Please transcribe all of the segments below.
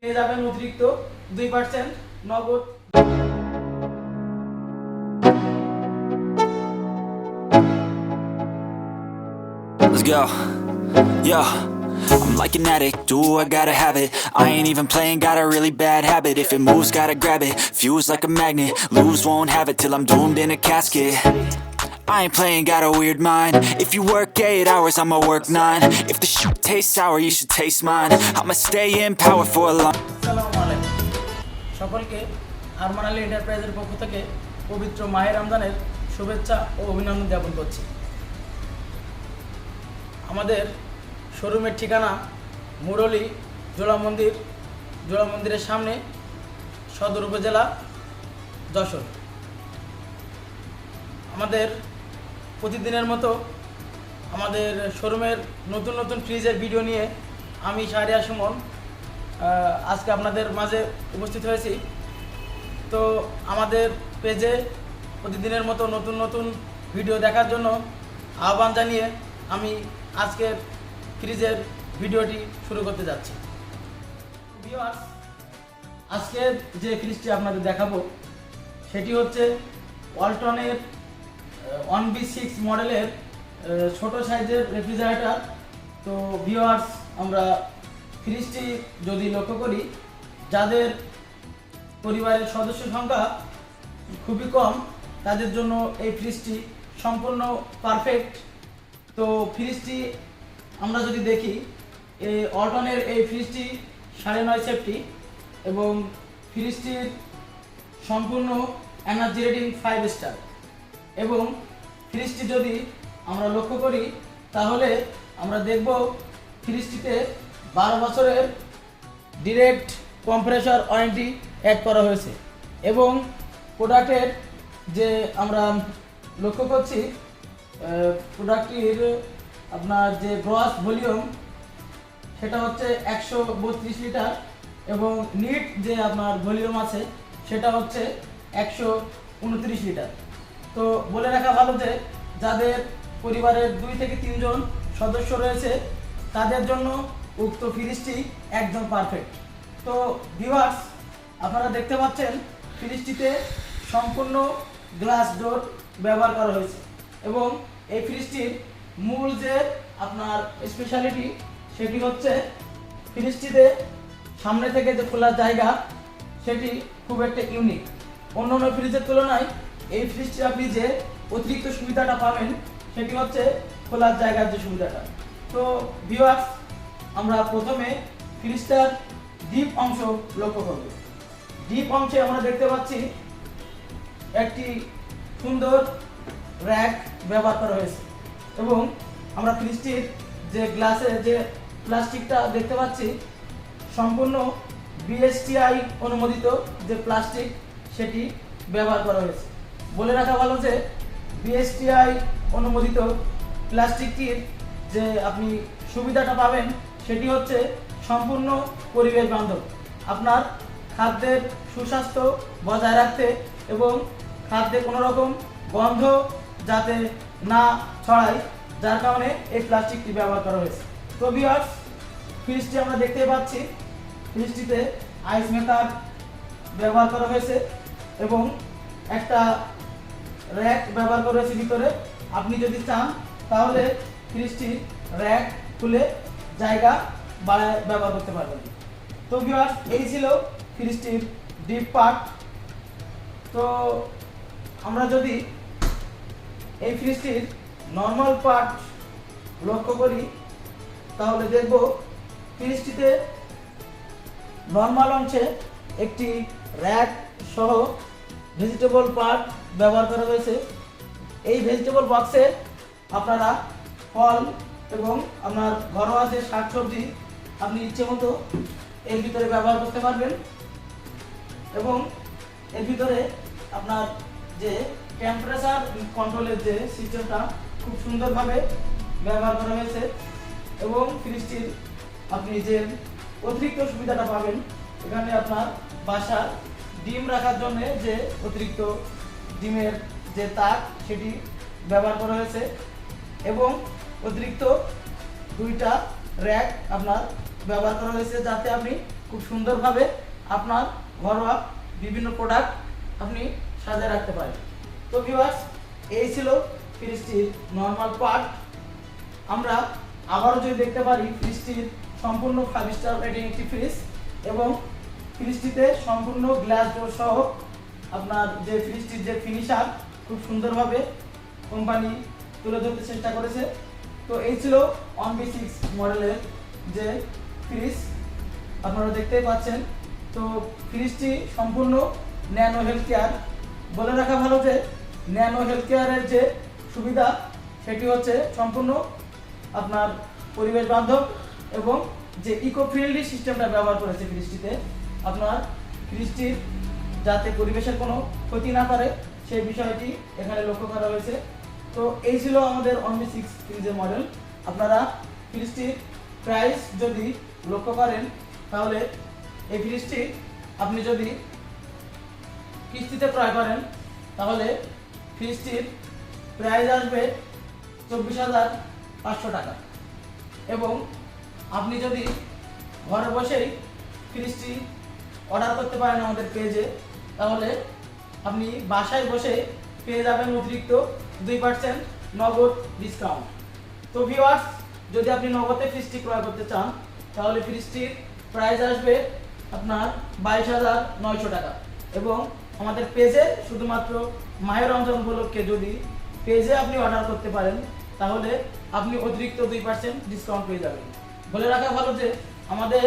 পেয়ে যাবেন অতিরিক্ত 2% নগদ। Let's go. Yeah, I'm like an addict, do I gotta have it. I ain't even playing, got a really bad habit. If it moves, gotta grab it, fuse like a magnet. Lose, won't have it till I'm doomed in a casket. I ain't playing, got a weird mind. If you work 8 hours, I'ma work 9. If the shit tastes sour, you should taste mine. I'ma stay in power for a long. আসসালামু আলাইকুম সকলকে আরমান আলী এন্টারপ্রাইজের পক্ষ থেকে পবিত্র মাহে রমজানের শুভেচ্ছা ও অভিনন্দন জ্ঞাপন করছি। আমাদের শোরুমের ঠিকানা মুরলী জোড়া মন্দিরের সামনে, সদর উপজেলা, যশোর। আমাদের প্রতিদিনের মতো আমাদের শোরুমের নতুন নতুন ফ্রিজের ভিডিও নিয়ে আমি শাহরিয়ার সুমন আজকে আপনাদের মাঝে উপস্থিত হয়েছি। তো আমাদের পেজে প্রতিদিনের মতো নতুন নতুন ভিডিও দেখার জন্য আহ্বান জানিয়ে আমি আজকের ফ্রিজের ভিডিওটি শুরু করতে যাচ্ছি। ভিউয়ার্স, আজকের যে ফ্রিজটি আপনাদের দেখাবো সেটি হচ্ছে ওয়ালটনের 1B6 মডেলের ছোট সাইজের রেফ্রিজারেটর। তো ভিউয়ার্স, আমরা ফ্রিজটি যদি লক্ষ্য করি, যাদের পরিবারের সদস্য সংখ্যা খুবই কম তাদের জন্য এই ফ্রিজটি সম্পূর্ণ পারফেক্ট। তো ফ্রিজটি আমরা যদি দেখি, এই ওয়ালটনের এই ফ্রিজটি 9.5 সেফটি এবং ফ্রিজটির সম্পূর্ণ এনার্জি রেটিং 5 স্টার। এবং ফ্রিজটি যদি আমরা লক্ষ্য করি তাহলে আমরা দেখব ফ্রিজটিতে 12 বছরের ডিরেক্ট কম্প্রেসর ওয়ারেন্টি অ্যাড করা হয়েছে। এবং প্রোডাক্টের যে আমরা লক্ষ্য করছি, প্রোডাক্টটির আপনার যে গ্রস ভলিউম সেটা হচ্ছে 132 লিটার এবং নিট যে আপনার ভলিউম আছে সেটা হচ্ছে 129 লিটার। তো বলে রাখা ভালো যে যাদের পরিবারের 2 থেকে 3 জন সদস্য রয়েছে তাদের জন্য উক্ত ফ্রিজটি একদম পারফেক্ট। তো ভিউয়ার্স, আপনারা দেখতে পাচ্ছেন ফ্রিজটিতে সম্পূর্ণ গ্লাস ডোর ব্যবহার করা হয়েছে এবং এই ফ্রিজটির মূল যে আপনার স্পেশালিটি সেটি হচ্ছে ফ্রিজটিতে সামনে থেকে যে খোলার জায়গা সেটি খুব একটা ইউনিক। অন্যান্য ফ্রিজের তুলনায় এই ফ্রিজটি আপনি যে অতিরিক্ত সুবিধাটা পাবেন সেটি হচ্ছে খোলার জায়গার যে সুবিধাটা। তো ভিউয়ার্স, আমরা প্রথমে ফ্রিজটার ডিপ অংশ লক্ষ্য করব। ডিপ অংশে আমরা দেখতে পাচ্ছি একটি সুন্দর র্যাক ব্যবহার করা হয়েছে এবং আমরা ফ্রিজটির যে গ্লাসের যে প্লাস্টিকটা দেখতে পাচ্ছি সম্পূর্ণ বিএসটিআই অনুমোদিত যে প্লাস্টিক সেটি ব্যবহার করা হয়েছে। বলে রাখা ভালো যে বিএসটিআই অনুমোদিত প্লাস্টিকটির যে আপনি সুবিধাটা পাবেন সেটি হচ্ছে সম্পূর্ণ পরিবেশ বান্ধব। আপনার খাদ্যের সুস্বাস্থ্য বজায় রাখতে এবং খাদ্যে কোনো রকম গন্ধ যাতে না ছড়ায়, যার কারণে এই প্লাস্টিকটি ব্যবহার করা হয়েছে। তো ভিউয়ার্স, ফ্রিজটি আমরা দেখতে পাচ্ছি ফ্রিজটিতে আইস মেকার ব্যবহার করা হয়েছে এবং একটা র্যাক ব্যবহার করা হয়েছে ভিতরে। আপনি যদি চান তাহলে ফ্রিজটির র্যাক খুলে জায়গা বাড়ায় ব্যবহার করতে পারবেন। তো ভিউয়ার্স, এই ছিল ফ্রিজটির ডিপ পার্ট। তো আমরা যদি এই ফ্রিজটির নর্মাল পার্ট লক্ষ্য করি তাহলে দেখব ফ্রিজটিতে নর্মাল অংশে একটি র্যাক সহ ভেজিটেবল পার্ট ব্যবহার করা হয়েছে। এই ভেজিটেবল বক্সে আপনারা ফল এবং আপনার ঘরোয়া যে শাকসবজি আপনি ইচ্ছে মতো এর ভিতরে ব্যবহার করতে পারবেন এবং এর ভিতরে আপনার যে টেম্পারেচার কন্ট্রোলের যে সিস্টেমটা খুব সুন্দরভাবে ব্যবহার করা হয়েছে এবং ফ্রিজটির আপনি যে অতিরিক্ত সুবিধাটা পাবেন, এখানে আপনার বাসার ডিম রাখার জন্য যে অতিরিক্ত ডিমের যে তাক সেটি ব্যবহার করা হয়েছে এবং অতিরিক্ত 2টা র্যাক আপনার ব্যবহার করা হয়েছে, যাতে আপনি খুব সুন্দরভাবে আপনার ঘরোয়া বিভিন্ন প্রোডাক্ট আপনি সাজিয়ে রাখতে পারেন। তো ভিউয়ার্স, এই ছিল ফ্রিজটির নর্মাল পার্ট। আমরা আবারও যদি দেখতে পারি, ফ্রিজটির সম্পূর্ণ 5 স্টার রেটিং একটি ফ্রিজ, এবং ফ্রিজটিতে সম্পূর্ণ গ্লাস ডোর সহ আপনার যে ফ্রিজটির যে ফিনিশার খুব সুন্দরভাবে কোম্পানি তুলে ধরতে চেষ্টা করেছে। তো এই ছিল 1B6 মডেলের যে ফ্রিজ, আপনারা দেখতেই পাচ্ছেন। তো ফ্রিজটি সম্পূর্ণ ন্যানো হেলথ কেয়ার। বলে রাখা ভালো যে ন্যানো হেলথ কেয়ারের যে সুবিধা সেটি হচ্ছে সম্পূর্ণ আপনার পরিবেশ বান্ধব, এবং যে ইকো ফ্রেন্ডলি সিস্টেমটা ব্যবহার করেছে ফ্রিজটিতে, আপনার ফ্রিজটির যাতে পরিবেশের কোনো ক্ষতি না করে সেই বিষয়টি এখানে লক্ষ্য করা হয়েছে। তো এই ছিল আমাদের 1B6 ফ্রিজের মডেল। আপনারা ফ্রিজটির প্রাইস যদি লক্ষ্য করেন, তাহলে এই ফ্রিজটি আপনি যদি কিস্তিতে ক্রয় করেন, তাহলে ফ্রিজটির প্রাইস আসবে 24,500 টাকা। এবং আপনি যদি ঘরে বসেই ফ্রিজটি অর্ডার করতে পারেন আমাদের পেজে, তাহলে আপনি বাসায় বসে পেয়ে যাবেন অতিরিক্ত 2% নগদ ডিসকাউন্ট। তো ভিউয়ার্স, যদি আপনি নগদে ফ্রিজটি ক্রয় করতে চান, তাহলে ফ্রিজটির প্রাইস আসবে আপনার 22,900 টাকা। এবং আমাদের পেজে শুধুমাত্র মাহে রমজান উপলক্ষে যদি পেজে আপনি অর্ডার করতে পারেন, তাহলে আপনি অতিরিক্ত 2% ডিসকাউন্ট পেয়ে যাবেন। বলে রাখা ভালো যে আমাদের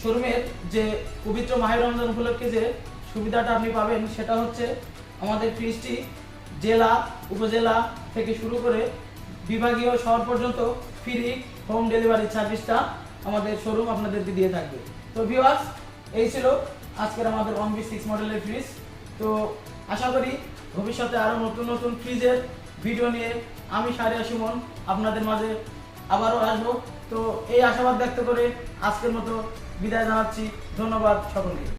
শোরুমের যে পবিত্র মাহে রমজান উপলক্ষে যে সুবিধাটা আপনি পাবেন, সেটা হচ্ছে আমাদের ফ্রিজটি জেলা উপজেলা থেকে শুরু করে বিভাগীয় শহর পর্যন্ত ফ্রি হোম ডেলিভারি সার্ভিসটা আমাদের শোরুম আপনাদেরকে দিয়ে থাকবে। তো ভিউয়ার্স, এই ছিল আজকের আমাদের 1B6 মডেলের ফ্রিজ। তো আশা করি ভবিষ্যতে আরও নতুন নতুন ফ্রিজের ভিডিও নিয়ে আমি শাহরিয়ার সুমন আপনাদের মাঝে আবারও আসবো। তো এই আশাবাদ ব্যক্ত করে আজকের মতো বিদায় জানাচ্ছি। ধন্যবাদ সকলকে।